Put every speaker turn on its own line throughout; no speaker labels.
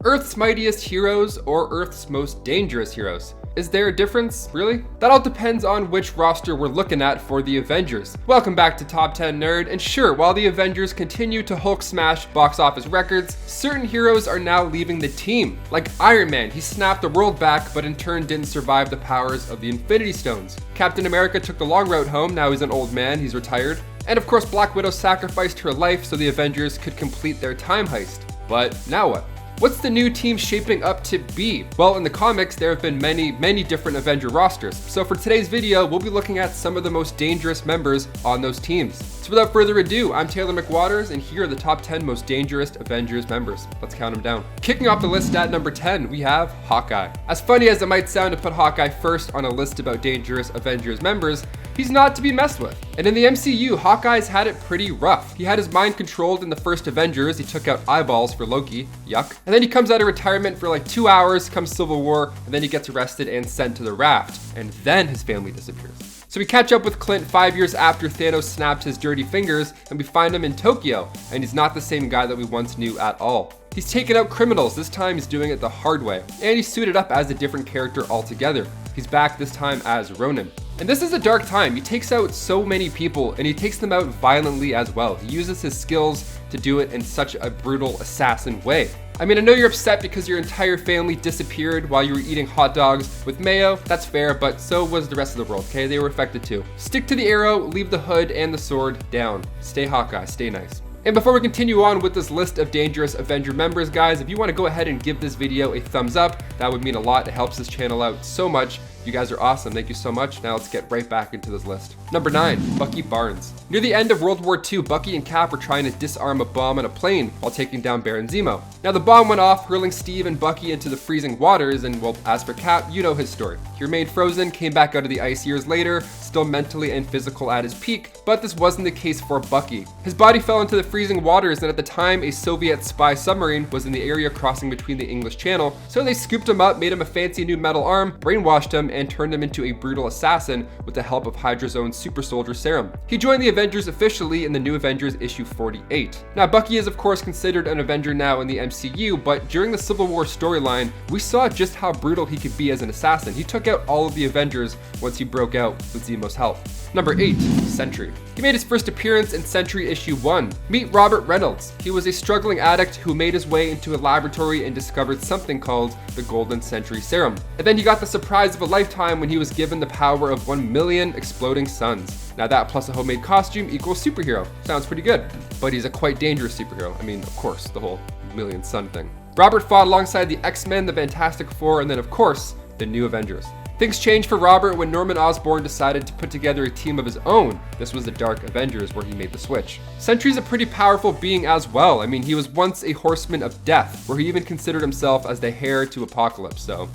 Earth's mightiest heroes or Earth's most dangerous heroes? Is there a difference, really? That all depends on which roster we're looking at for the Avengers. Welcome back to Top 10 Nerd, and sure, while the Avengers continue to Hulk smash box office records, certain heroes are now leaving the team. Like Iron Man, he snapped the world back, but in turn didn't survive the powers of the Infinity Stones. Captain America took the long route home, now he's an old man, he's retired. And of course, Black Widow sacrificed her life so the Avengers could complete their time heist. But now what? What's the new team shaping up to be? Well, in the comics, there have been many different Avenger rosters. So for today's video, we'll be looking at some of the most dangerous members on those teams. So without further ado, I'm Taylor McWatters, and here are the top 10 most dangerous Avengers members. Let's count them down. Kicking off the list at number 10, we have Hawkeye. As funny as it might sound to put Hawkeye first on a list about dangerous Avengers members, he's not to be messed with. And in the MCU, Hawkeye's had it pretty rough. He had his mind controlled in the first Avengers, he took out eyeballs for Loki, yuck. And then he comes out of retirement for like 2 hours, comes Civil War, and then he gets arrested and sent to the raft. And then his family disappears. So we catch up with Clint 5 years after Thanos snapped his dirty fingers, and we find him in Tokyo, and he's not the same guy that we once knew at all. He's taken out criminals, this time he's doing it the hard way, and he's suited up as a different character altogether. He's back this time as Ronin. And this is a dark time. He takes out so many people, and he takes them out violently as well. He uses his skills to do it in such a brutal assassin way. I mean, I know you're upset because your entire family disappeared while you were eating hot dogs with mayo. That's fair, but so was the rest of the world, okay? They were affected too. Stick to the arrow, leave the hood and the sword down. Stay Hawkeye, stay nice. And before we continue on with this list of dangerous Avenger members, guys, if you want to go ahead and give this video a thumbs up, that would mean a lot. It helps this channel out so much. You guys are awesome. Thank you so much. Now let's get right back into this list. Number 9, Bucky Barnes. Near the end of World War II, Bucky and Cap were trying to disarm a bomb on a plane while taking down Baron Zemo. Now the bomb went off, hurling Steve and Bucky into the freezing waters, and well, as for Cap, you know his story. He remained frozen, came back out of the ice years later, still mentally and physical at his peak, but this wasn't the case for Bucky. His body fell into the freezing waters, and at the time, a Soviet spy submarine was in the area crossing between the English Channel, so they scooped him up, made him a fancy new metal arm, brainwashed him, and turned him into a brutal assassin with the help of Hydra's own super soldier serum. He joined the Avengers officially in the New Avengers issue 48. Now, Bucky is of course considered an Avenger now in the MCU, but during the Civil War storyline, we saw just how brutal he could be as an assassin. He took out all of the Avengers once he broke out with Zemo's help. Number 8, SENTRY. He made his first appearance in SENTRY issue 1. Meet Robert Reynolds. He was a struggling addict who made his way into a laboratory and discovered something called the Golden Sentry Serum. And then he got the surprise of a lifetime when he was given the power of 1 million exploding suns. Now that plus a homemade costume equals superhero. Sounds pretty good. But he's a quite dangerous superhero. I mean, of course, the whole million sun thing. Robert fought alongside the X-Men, the Fantastic Four, and then of course, the New Avengers. Things changed for Robert when Norman Osborn decided to put together a team of his own. This was the Dark Avengers where he made the switch. Sentry's a pretty powerful being as well. I mean, he was once a horseman of death, where he even considered himself as the heir to Apocalypse, so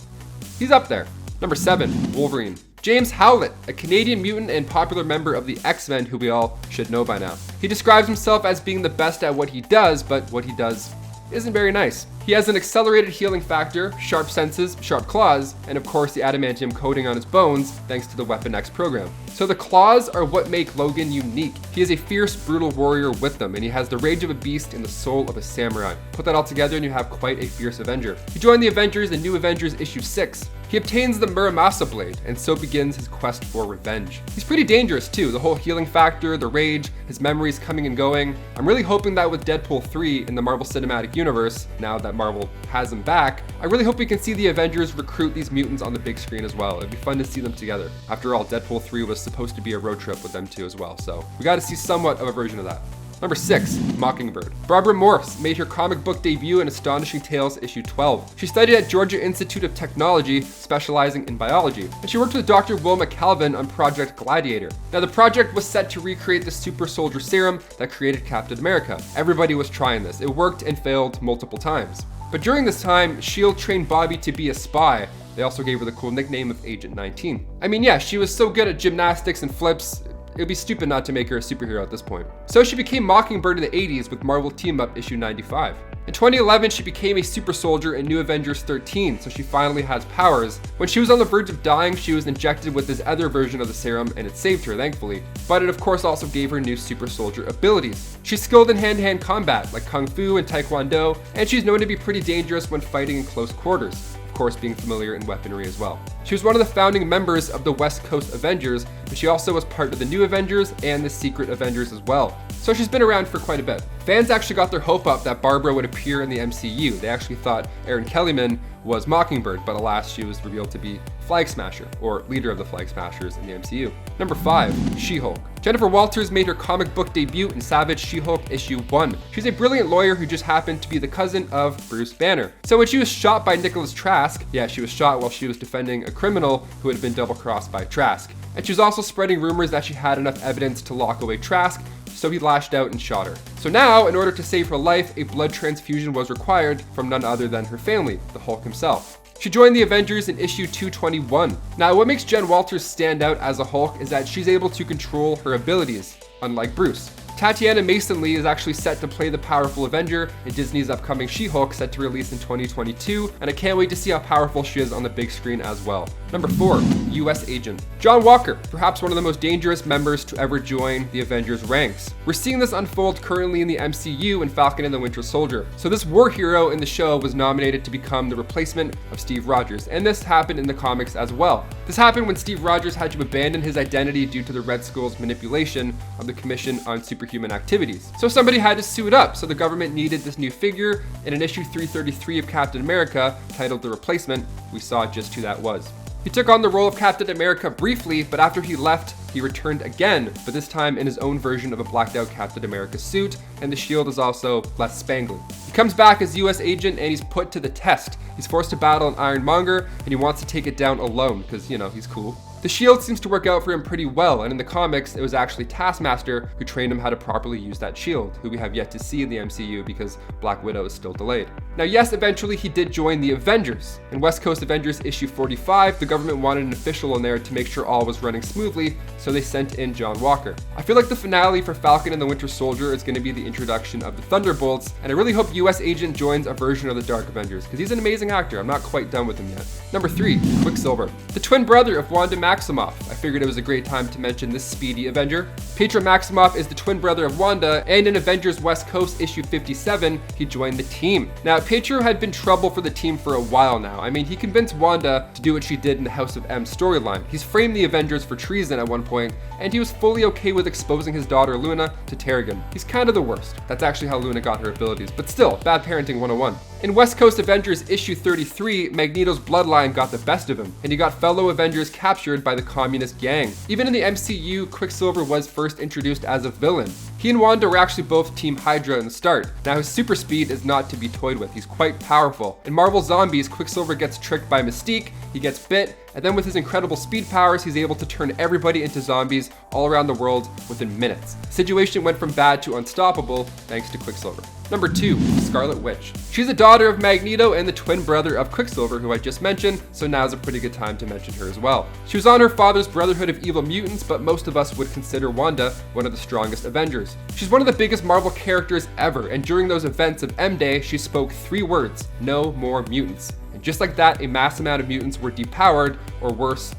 he's up there. Number 7, Wolverine. James Howlett, a Canadian mutant and popular member of the X-Men who we all should know by now. He describes himself as being the best at what he does, but what he does isn't very nice. He has an accelerated healing factor, sharp senses, sharp claws, and of course the adamantium coating on his bones thanks to the Weapon X program. So the claws are what make Logan unique. He is a fierce, brutal warrior with them, and he has the rage of a beast and the soul of a samurai. Put that all together and you have quite a fierce Avenger. He joined the Avengers in New Avengers issue 6. He obtains the Muramasa blade, and so begins his quest for revenge. He's pretty dangerous too, the whole healing factor, the rage, his memories coming and going. I'm really hoping that with Deadpool 3 in the Marvel Cinematic Universe, now that Marvel has him back, I really hope we can see the Avengers recruit these mutants on the big screen as well. It'd be fun to see them together. After all, Deadpool 3 was supposed to be a road trip with them too as well, so we got to see somewhat of a version of that. Number 6, Mockingbird. Barbara Morse made her comic book debut in Astonishing Tales issue 12. She studied at Georgia Institute of Technology, specializing in biology, and she worked with Dr. Wilma Calvin on Project Gladiator. Now the project was set to recreate the super soldier serum that created Captain America. Everybody was trying this. It worked and failed multiple times. But during this time, S.H.I.E.L.D. trained Bobby to be a spy. They also gave her the cool nickname of Agent 19. I mean, yeah, she was so good at gymnastics and flips, It would be stupid not to make her a superhero at this point. So she became Mockingbird in the 80s with Marvel Team Up issue 95. In 2011, she became a super soldier in New Avengers 13, so she finally has powers. When she was on the verge of dying, she was injected with this other version of the serum, and it saved her, thankfully. But it of course also gave her new super soldier abilities. She's skilled in hand-to-hand combat, like Kung Fu and Taekwondo, and she's known to be pretty dangerous when fighting in close quarters, of course being familiar in weaponry as well. She was one of the founding members of the West Coast Avengers, but she also was part of the New Avengers and the Secret Avengers as well. So she's been around for quite a bit. Fans actually got their hope up that Barbara would appear in the MCU. They actually thought Erin Kellyman was Mockingbird, but alas, she was revealed to be Flag Smasher, or leader of the Flag Smashers in the MCU. Number 5, She-Hulk. Jennifer Walters made her comic book debut in Savage She-Hulk issue 1. She's a brilliant lawyer who just happened to be the cousin of Bruce Banner. So when she was shot by Nicholas Trask, yeah, she was shot while she was defending a criminal who had been double-crossed by Trask. And she was also spreading rumors that she had enough evidence to lock away Trask, so he lashed out and shot her. So now, in order to save her life, a blood transfusion was required from none other than her family, the Hulk himself. She joined the Avengers in issue 221. Now, what makes Jen Walters stand out as a Hulk is that she's able to control her abilities, unlike Bruce. Tatiana Mason Lee is actually set to play the powerful Avenger in Disney's upcoming She-Hulk, set to release in 2022, and I can't wait to see how powerful she is on the big screen as well. Number 4, US Agent. John Walker, perhaps one of the most dangerous members to ever join the Avengers ranks. We're seeing this unfold currently in the MCU in Falcon and the Winter Soldier. So this war hero in the show was nominated to become the replacement of Steve Rogers, and this happened in the comics as well. This happened when Steve Rogers had to abandon his identity due to the Red Skull's manipulation of the Commission on Superhuman Activities. So somebody had to suit up, so the government needed this new figure, and in issue 333 of Captain America, titled The Replacement, we saw just who that was. He took on the role of Captain America briefly, but after he left, he returned again, but this time in his own version of a blacked out Captain America suit, and the shield is also less spangly. He comes back as US Agent and he's put to the test. He's forced to battle an Ironmonger, and he wants to take it down alone, because, you know, he's cool. The shield seems to work out for him pretty well, and in the comics, it was actually Taskmaster who trained him how to properly use that shield, who we have yet to see in the MCU because Black Widow is still delayed. Now yes, eventually he did join the Avengers. In West Coast Avengers issue 45, the government wanted an official in there to make sure all was running smoothly, so they sent in John Walker. I feel like the finale for Falcon and the Winter Soldier is going to be the introduction of the Thunderbolts, and I really hope US Agent joins a version of the Dark Avengers, because he's an amazing actor. I'm not quite done with him yet. Number 3, Quicksilver. The twin brother of Wanda Maximoff. I figured it was a great time to mention this speedy Avenger. Pietro Maximoff is the twin brother of Wanda, and in Avengers West Coast issue 57, he joined the team. Now, Pietro had been trouble for the team for a while now. I mean, he convinced Wanda to do what she did in the House of M storyline. He's framed the Avengers for treason at one point, and he was fully okay with exposing his daughter Luna to Terrigen. He's kind of the worst. That's actually how Luna got her abilities, but still, bad parenting 101. In West Coast Avengers issue 33, Magneto's bloodline got the best of him, and he got fellow Avengers captured by the communist gang. Even in the MCU, Quicksilver was first introduced as a villain. He and Wanda were actually both Team Hydra in the start. Now his super speed is not to be toyed with. He's quite powerful. In Marvel Zombies, Quicksilver gets tricked by Mystique, he gets bit, and then with his incredible speed powers, he's able to turn everybody into zombies all around the world within minutes. The situation went from bad to unstoppable thanks to Quicksilver. Number 2, Scarlet Witch. She's a daughter of Magneto and the twin brother of Quicksilver, who I just mentioned, so now's a pretty good time to mention her as well. She was on her father's Brotherhood of Evil Mutants, but most of us would consider Wanda one of the strongest Avengers. She's one of the biggest Marvel characters ever, and during those events of M-Day, she spoke 3 words: no more mutants. And just like that, a mass amount of mutants were depowered, or worse.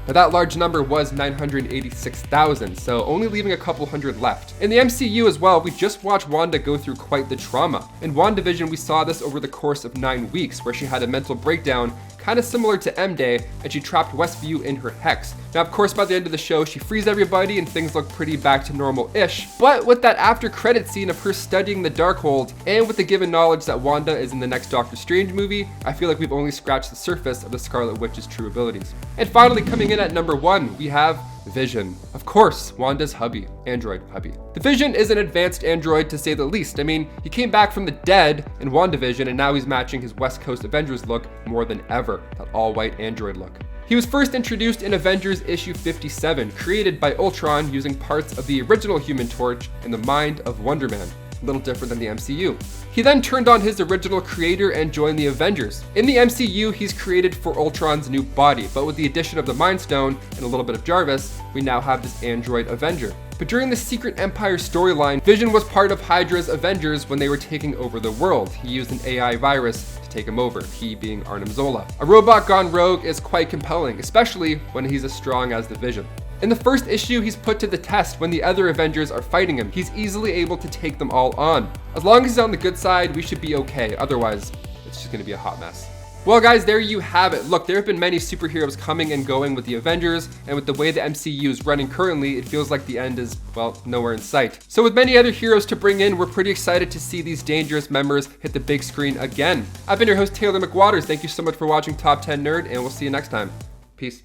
Now that large number was 986,000, so only leaving a couple hundred left. In the MCU as well, we just watched Wanda go through quite the trauma. In WandaVision, we saw this over the course of 9 weeks, where she had a mental breakdown kind of similar to M-Day, and she trapped Westview in her hex. Now, of course, by the end of the show, she frees everybody and things look pretty back to normal-ish, but with that after-credit scene of her studying the Darkhold, and with the given knowledge that Wanda is in the next Doctor Strange movie, I feel like we've only scratched the surface of the Scarlet Witch's true abilities. And finally, coming in at number 1, we have Vision. Of course, Wanda's hubby, android hubby. The Vision is an advanced android to say the least. I mean, he came back from the dead in WandaVision and now he's matching his West Coast Avengers look more than ever, that all-white android look. He was first introduced in Avengers issue 57, created by Ultron using parts of the original Human Torch and the mind of Wonder Man. a little different than the MCU. He then turned on his original creator and joined the Avengers. In the MCU, he's created for Ultron's new body, but with the addition of the Mind Stone and a little bit of Jarvis, we now have this android Avenger. But during the Secret Empire storyline, Vision was part of Hydra's Avengers when they were taking over the world. He used an AI virus to take him over, he being Arnim Zola. A robot gone rogue is quite compelling, especially when he's as strong as the Vision. In the first issue, he's put to the test when the other Avengers are fighting him. He's easily able to take them all on. As long as he's on the good side, we should be okay. Otherwise, it's just gonna be a hot mess. Well guys, there you have it. Look, there have been many superheroes coming and going with the Avengers, and with the way the MCU is running currently, it feels like the end is, well, nowhere in sight. So with many other heroes to bring in, we're pretty excited to see these dangerous members hit the big screen again. I've been your host, Taylor McWatters. Thank you so much for watching Top 10 Nerd, and we'll see you next time. Peace.